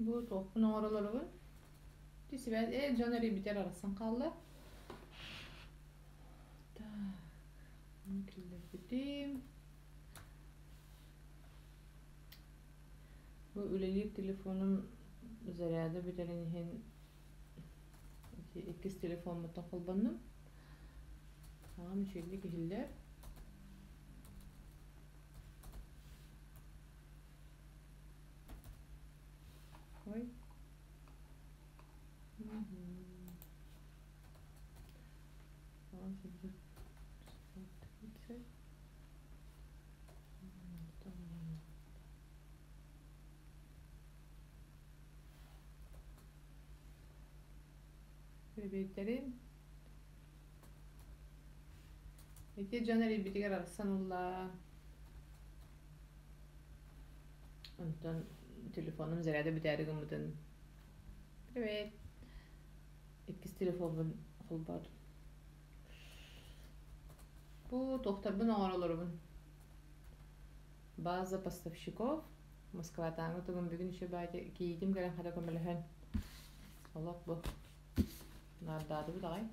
Bu toplum oraları Tisibet caneri biter arasın kaldı. Da mümkünleştirdim. Bu ülelik telefonum zararda biterin ikiz telefon mutakal bandım. Tamam şöyle kişiler. Koy. Tamam şimdi. Bebeklerim. İki caneri biter arasın ulla. Ondan telefonum zararda biter gümüden. Evet. İkiz telefonum kulbar. Bu doktor bunu oralarım. Bazı поставщиков Москвадан өтөгөн бүгүн иши байты кийдим гэрэн хада көмөлөһөн. Олок бу. Нардады бу дагай.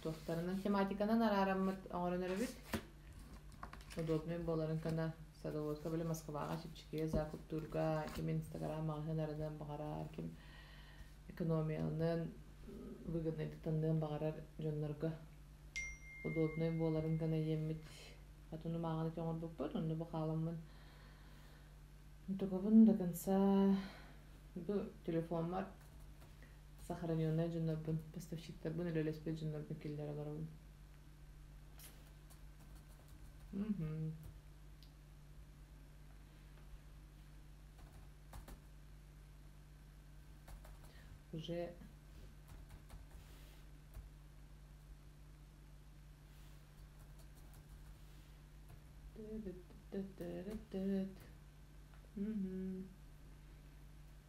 Докторунун тематиканан арараммыт оңорунары бит. Удобный боларын кана садоводка биле Москвага чипчике закуп турга ким Инстаграм магазинларынан багарар, ким экономиянын выгодныйлыктан багарар жоннорго. Удобный боларын кана еммит. Атуну мағаны көңір бұқпыд, онды бұқалымын. Тұғыбын до конца бұл телефон бар. Сохраненный жыннарбын, поставщиктар бұн өлелеспел жыннарбын келдері барабын. Уже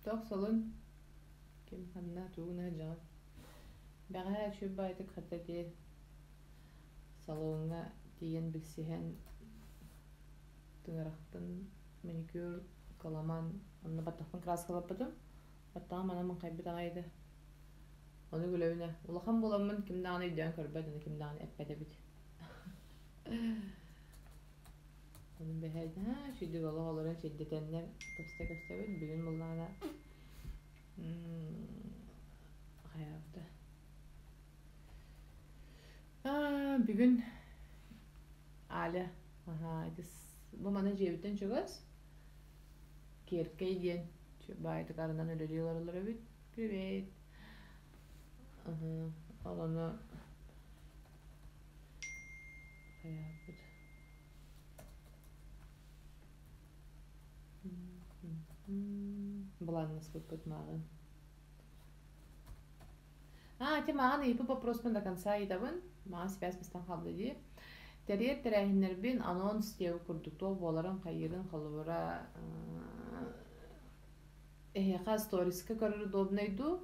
Toch salon kim hanna tuğuna can. Bağa şu baytık hatta ki salonga diyen bilsihen tınıraktın manikür kalaman onu batakın kras kalapadım. Hatta manamın kaybedaydı. Onu gülevine. Ulakam bulamın kimden iddian körbedin kimden epedebit. Onun behaydı ha şu diyorlar olarak şiddetenler kapstek bugün bunlarla hayatta. Bugün aile bu bana cevitten çok az. Kerkey diyen şu baydı karından ölüyorlar evet. Evet. Alanı hayatta. Баланс выпад маған. Те маған епі вопроспен до конца едавын. Маған связь бастан қалды де. Тәрер тәрәхінербен анонс деу күрдіктол боларын қайырын қалуыра эхеқа сториска көрір удобнайду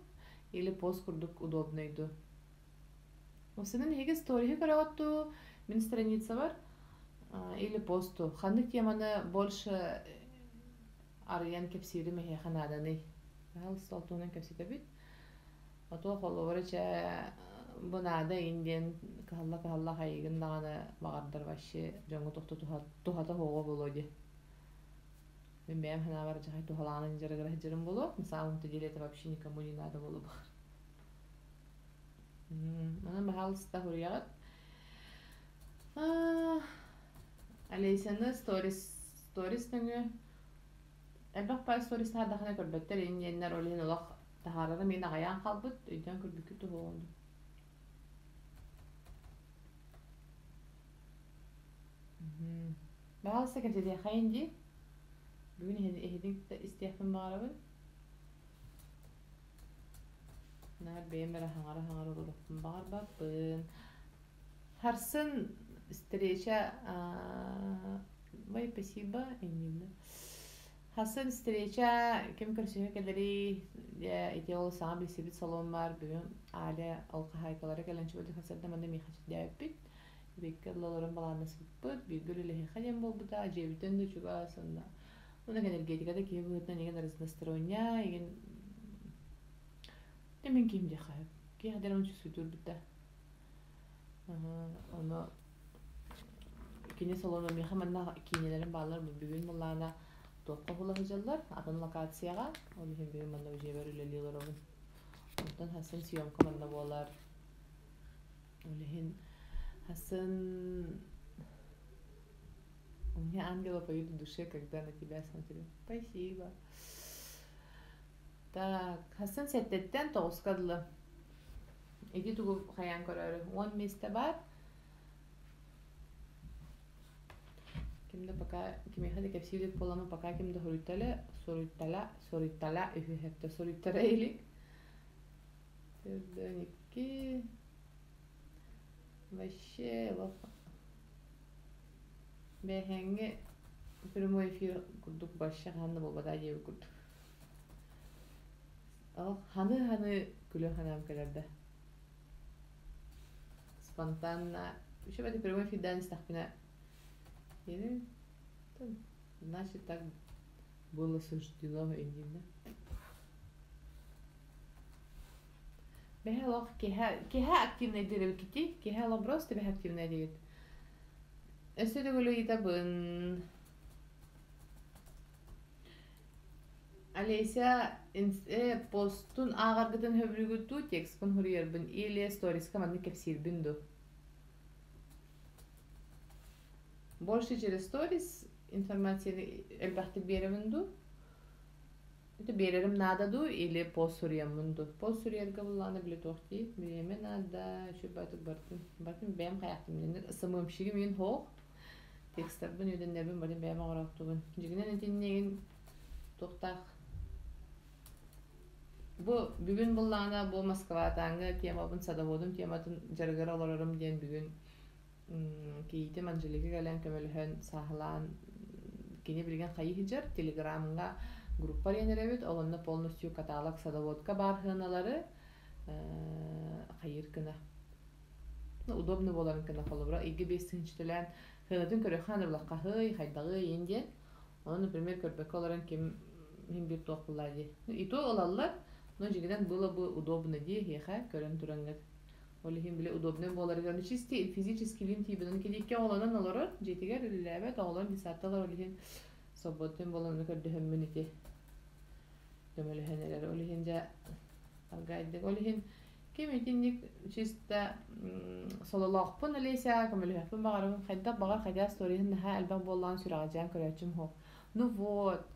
или пост күрдік удобнайду. Осының еге сторихи көріғатту мен страница бар или посту. Қандық теманы больше Aryan kepsiri mehe xanadani. Hal stoltunan kepsite bit. Ato xolowaracha bunada indien kahalla haygın dağına bağırdır başı jongu tuhata hoğu bolodi. Ben benim hana var jahay tuhalanın jaragara hajırım bolu. Misal unta dilete вообще никому не надо bolu bağır. Ana bahal sta huriyat. Aleysanı stories tengü Elbaq pay stories ta daxana körbetler yenler olin olaq taharara meni ayayan qalbıt öйдөн körbükü tuğundu. Bağalsa kemsede xayindi. Bugün ehedin istiyafın bağırabın. Nar benim bera hangara olurukun bağır bakbın. Harsın встреча Вай, спасибо, Эмиль. Hasan встреча кем красивый кадри я идеал сам бисибит салон бар бugün аля алка хайкалары келен чөбөдө хасарда мында ми хачыт дайпит беккерлорун баланы сыппыт бигүлүле хадем болбута жебитен да чуга сонда Una энергетикада ки быытна неген разносторонняя, еген темен ким де хайп. Ки хадер он чувствует бита. Оны кине салону меха манна кинелерин баллар бүгүн муллана топка хулагыжаллар атын локацияга оны хем бүгүн манна уже берилелер огун. Ondan Hasan съемка манна болар. Олехин Hasan у меня ангелы поют в душе, когда на тебя смотрю. Спасибо. Так, Hasan сеттеттен тоғускадылы. Иди тугу хаян көрөрү. 10 месте бар. Кимде пока кимеха кепсилик боламы пока кимде хоруйтала, соруйтала, үхү соруйтара элик. Тердөники. Вообще лох. Бехенге прямой эфир курдук башша ханны болбада жебе курдук. Ал ханы күлө ханам келерде. Спонтанно. Еще в этой прямой эфир дань стахпина. Значит, так было суждено индина. Бехелох кеха активный дерев кити, кехело просто бех активный дерев. Эссе дөгөлө итабын. Алеся постун агаргытын хөбрүгүтү текстпен хуриербин или сториска маны кепсирбинду. Больше через сторис информацияны элбахты береминду. Это берерим нададу или пост сурияммунду. Пост суриерге булланы биле тохти. Биреме нада şu батык бартын. Бартын бем каяктым менен ысымымшыгы мен хок. Тексттарбын өдөннөрбүн бардын бем агырактыбын. Жигинен этиннеген токтак. Бу бүгүн буллана бу Москватаңы темабын садаводум тематын жаргара аларым ден бүгүн кейте манжелеге гален көмөлһөн сахлан кини билген кайыжар телеграмга группа енеребит олонна полностью каталог садаводка бархыналары кайыр кына. Удобно боларын кына холобра иге бесинчтелен хынатын көрөханы булакка хый хайдагы инден. Оны, например, көрбөк оларын ким бир токулады. И то олалар, но жигиден было бы удобно ди яха көрөн турангат. Олихим биле удобно боларын чисто физически лин тибинен кедикке оланан олар жетигер лебет олан бисатталар олихим соботтен боланы көрдөм минути. Төмөлөһөнөр олихим жа алгайды олихим кемитинник чисто сололоқпын алеся көмөлөһөн багарым хайда сторин ха албан боллан сүрагажан көрөчүм хо. Ну вот.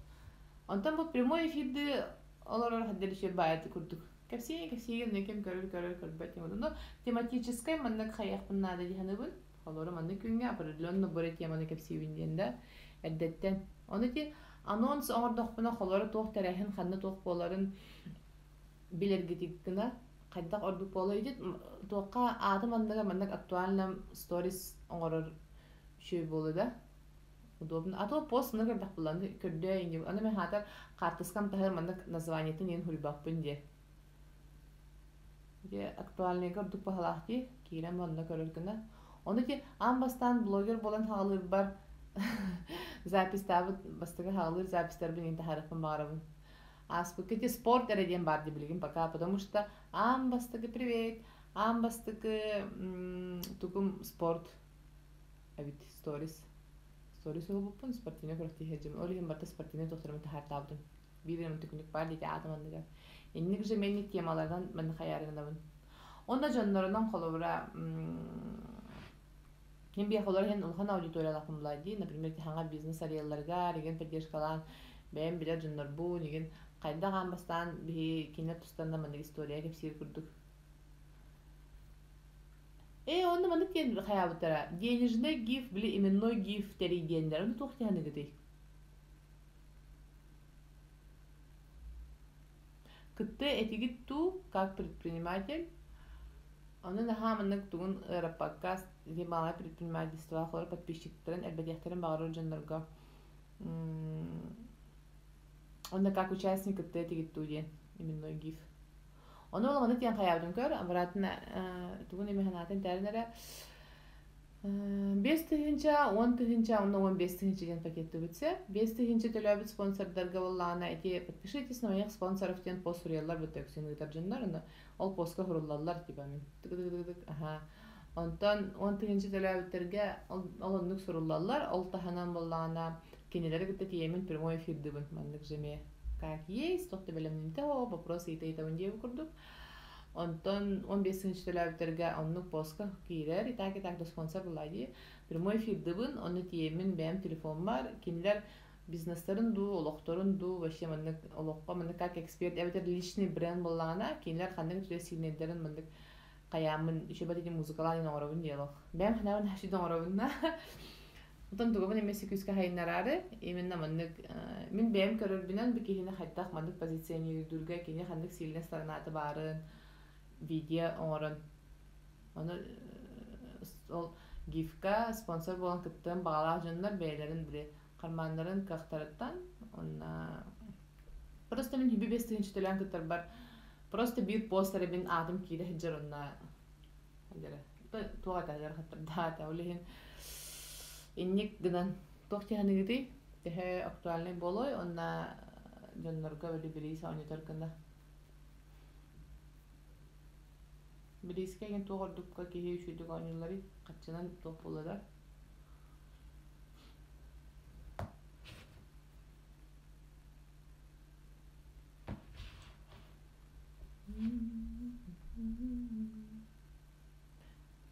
Антон вот прямой эфир олар хаддели шебайт курдук. Кепси некем көрбөт юм. Но тематическая мандак хаяқпын нада диханыбын. Олар мандак күнгө определенно бир теманы кепси бинденде эддеттен. Онути анонс оңордокпуна холору тох терехин ханны тох боларын билергитиккина кайдак ордук боло идит тоққа адым мандак актуально сторис оңорор шүй болу да. Удобно. А то пост на кардах буланы көрдө инде. Аны мен хатар картыскам тахыр мандак названиятын ен хурбакпын де. Де актуальный көрдүк бахалахти кирем мандак көрөркүнө. Оны ки амбастан блогер болан халыр бар. Запись табыт бастыгы халыр запистер бин интахарыпын барабын. Аспыкыти спорт эреден бар деп билгин пока, потому что амбастыгы привет, амбастыгы тугум спорт. Авит сторис. Сторис олуппун спортине көрөктү хежим. Олигин барта спортине тохторум тахар табдым. Бирим түкүнүк бар дейт атамандыга. Энник же менник темалардан мен хаярындабын. Онда жоннорунан колобура ким бия холор хен улхан аудиториялакым булайди, например, ханга бизнес арияларга деген поддержкалан бем билер жоннор бу деген кайда гамбастан би кине тустанда мен история кепсир курдук. Онда маны кен хаябытара. Денежный гиф, били именной гиф тери дендер. Оны тохти ханы гыдый. Кытты этигит ту, как предприниматель. Оны наха маннык тугун подкаст демалай предпринимательство ахлар подписчиктерин, элбедехтерин багырыр жоннорго. Онда как участник кытты этигит ту ден, именной гиф. Onu olamada diyen hayaldim kör, amratın tuğun emihanatin terinere 5 тыгынча, 10 тыгынча, онна 15 тыгынча ден пакетті бүтсе. 5 тыгынча төлөбіт спонсордарға боллағына әте подпишитесь на моих спонсоров ден пост хұреллар бүт өксен ұйтаржындар. Ол постқа хұрыллалар типа мен. Тык-тык-тык-тык. Онтан 10 тыгынча төлөбіттерге ол оннук сұрыллалар. Ол таханан боллағына кенелері күтті тиемен прямой эфирді бүн. Мандық жеме как есть, тоқты білімнімді о, вопросы ita-ita деп күрдік. Онтон 15-нче төлөбүтөргө оннук постка кирер, итак да спонсор булайы. Прямой эфирде бун, оны тиемин бем телефон бар. Кинилер бизнестерин ду, олокторун ду, вообще мындык олокко мындык как эксперт, эбетер личный бренд буллагана, кинилер кандай түрө сигнелдерин мындык каямын, ишe бат эти музыкаларын оробун диалог. Бем ханабын хашидон оробунна. Онтон тугабын эмеси күскө хайнарары, именно мындык мен бем көрөрбүнөн бикихине хаттак мындык позиционер дүргө кини хандык сильный сторонаты барын. Видео орын. Оны ол гифка спонсор болан кыттын бағалақ жөнлер бәйлерін біле қармандарын қақтарыттан. Просто мен хүбі 5-тігінші төлен кыттар бар. Просто бір постары мен адым кейді хеджер онна. Туға тәжер қаттар дата. Олеген иннек гынан тоқтияны гіді. Тәхе актуальный болой. Онна жөнлерге бөлі білей сауынетер кында. Билискеген тоғырдыққа кейі үшүйдік ойнылары қатшынан тоқ болады.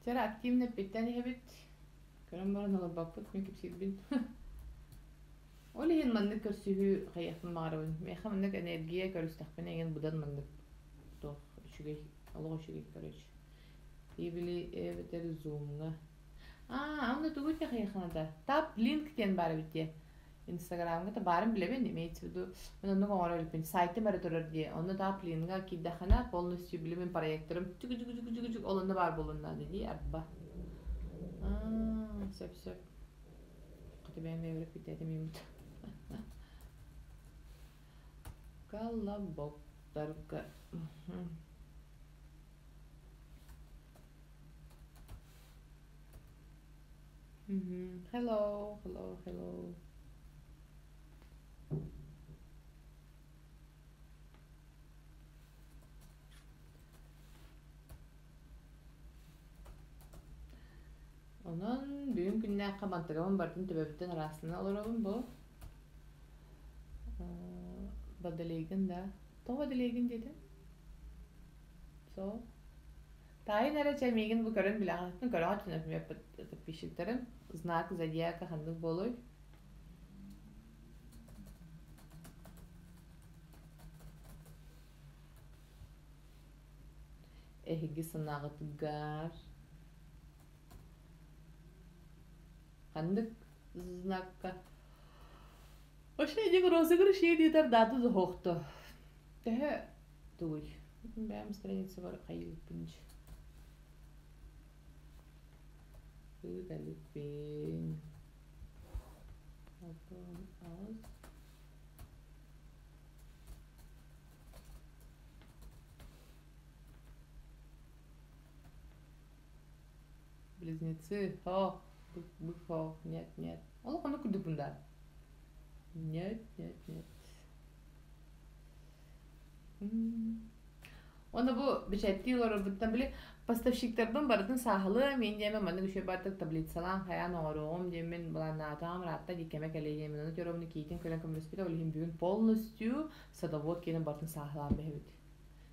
Жара активны петтәні хәбет. Көрім барын олар бақпыт, мен кепсейдбін. Олеген мандық көрсігі қаяқтың мағарабын. Меха мандық энергия көрістіқпен еген бұдан мандық тоқ үшігей. Алло ширик, короче. Ибили эветер зумга. Онда тугут я хаяханада. Тап линк тен бары битте. Инстаграмга та барын билебен, имеется в виду. Мен онда гоңора билбен. Сайты бары турар дие. Онда тап линга киддахана полностью билебен проекторым. Чук-чук-чук-чук олонда бар болунда деди арба. Сөп. Кыты бен эверип битте мен бит. Коллабоктарга. Hello. Onun büyük günler kabantırımın bardın tübebitten arasında olurabın bu. Badalegin da. To badalegin dedin. So. Тайын әрі чәмеген бұл көрін білағатын көрін атын өпім өпіп пешіктерім. Знак зодиака қандық болой. Эхігі сынағы тұгар. Қандық знакка. Ошы едегі розыгры шей дейтар даты зұхоқты. Тәхі тұғый. Бәм страница бар қайылып бүнші. Galipin. Open aus. Близнецы. Быхо. Нет. Allah onu kurdu bundan. Нет. Onda bu bişettiler buradan bile поставщиктерден бардын сахылы мен деме маны күшө бардык таблицалан хаян ором демен бланатам ратта дикеме келеем мен жоромны кейтин көлөн көмөспүтө олим бүгүн полностью садовод кенен бардын сахылан бебит.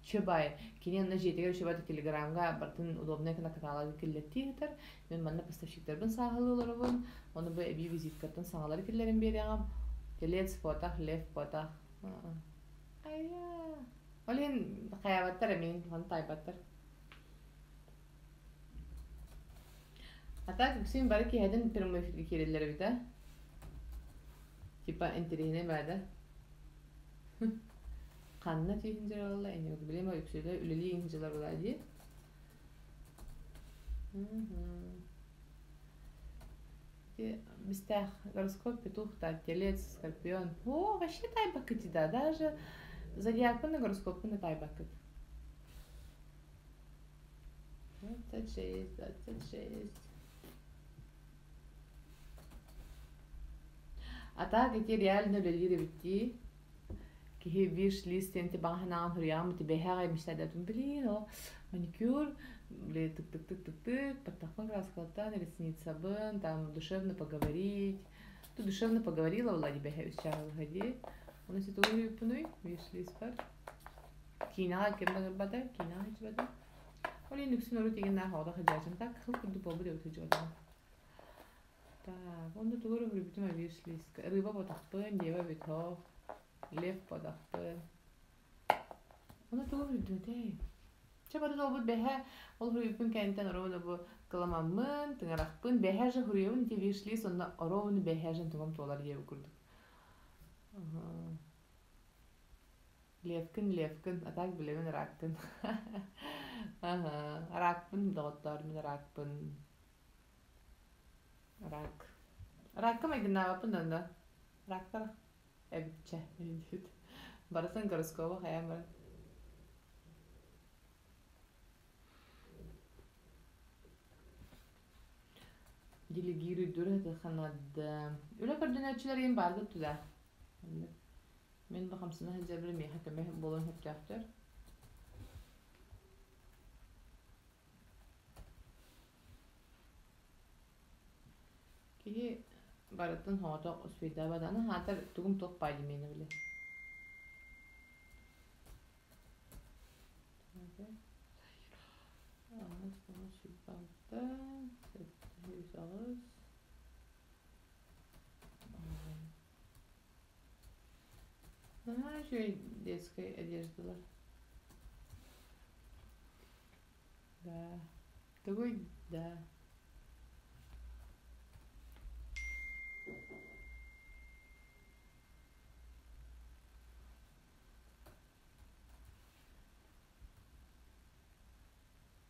Шөбай кенен на жетеге шөбай телеграмга бардын удобный каталог киллеттитер мен маны поставщиктерден сахылыларыбын оны бу эби визиткаттан саңалар киллерин берем. Телец фото, лев фото. Айя. Олин хаябаттар мен фон тайбаттар. Hatta kısım var ki hedin primo fikirleri bir de. Tipa enterine verdi. Kanna çekince valla en yok bileyim o yükselde üleli inciler olaydı. Бистах гороскоп петух, так, телец, скорпион. О, вообще тайбакати, да, даже зодиак на гороскоп на тайбакат. 26. А так эти реально люди бити. Кихи виш листен ти бахнан хурям ти бехага мечтадатун блин, о маникюр, блин, тык-тык-тык-тык-тык, подтахпан краскалатан, ресница бын, там душевно поговорить. Ты душевно поговорила, Влади бехе исчарал ходи. У нас это уровень пуной, виш лист пар. Кинага кем бада, кинага hiç bada. Оли нükсün oru tegen na hawda khajajın tak khıl kudu bobu de utu jodan. Так, он тут уровень битuma виш лист. Рыба потахпан, дева бито. Лев подахпан. Onu tuğur hüddüde. Çabada da bu behe ol hürüpün kenten orovunu bu kılamamın tıngarakpın beheje hürüyevun iti vişli sonra orovunu behejen tungam tolar diye okurduk. Levkin atak bilemin rakkın. Rakpın doğutlar min rakpın. Rakkı mı gidin avapın danda? Rakkara. Ebitçe. Barasın karoskova hayam var. Делегируй дөрөт ханады. Үле координатчылар ем барды туда. Мен бу 50 хәҗә бер меха кеме болон хөттәфтер. Ки баратын хата успеда баданы хатыр тугым ток пайды мени биле. Ağız bana sübbalda. Yüz ağız. Şöyle детская одеждалар. Да. Такой, да.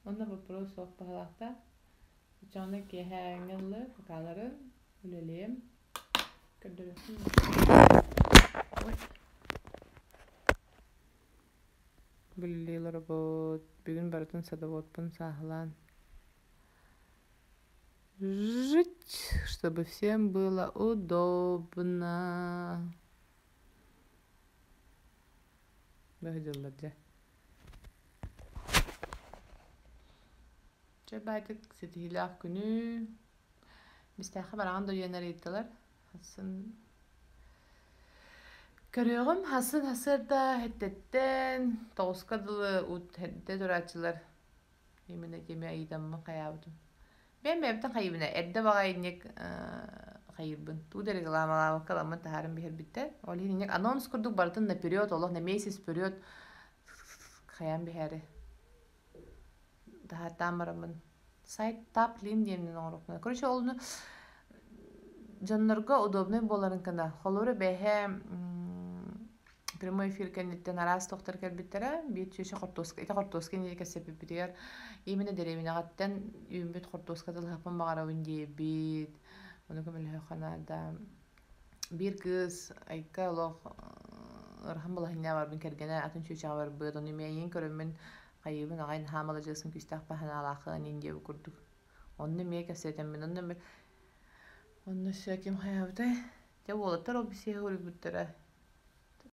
Onda вопрос ок пахалакта. Жана кехәңелле факаларын үлелем. Көндөрөсүн. Ой. Бүллелер бот. Бүгүн баратын садоводпун сахлан. Жить, чтобы всем было удобно. Бәһҗәлләрдә. Çabaitik setihilah günü. Müstəxə barağın doyanlar etdiler. Hasın görüyorum. Hasın hasırda heddetten toğuskadılı ut hedde duratçılar. Yemine kemi ayıdamı kayabıdım. Ben mebten kayıbına. Erde bağayınek kayıbın. Tuğderi kılamala kalamın taharım bir bitti. Oli hinek anons kurduk barıtın na periyot. Allah ne meysiz periyot. Kayam bir heri. Daha tamamın. Сайт тап лин демнен оңрокна. Короче, олну жаннарга удобный боларын кана. Холоры бэхэ прямой эфир кеннеттен арас тоқтар кәрбиттере. Бит чөші қортоска. Ita қортоска неде кәсепі бітер. Еміне дәревіне ғаттен үйімбет қортоска тылхапын бағарауын дей бит. Оны көмілі ханада. Bir kız ayka олох ырхан болахыня бар бін кәргені атын чөші бар бұд. Оны мейін көрімін Kayıbın ağayn hamalacasın küstah bahana alaqı nindiye kurduk. Onu meye kasetem ben onu söküm hayavda. Ya olatlar o bir şey hori büttere.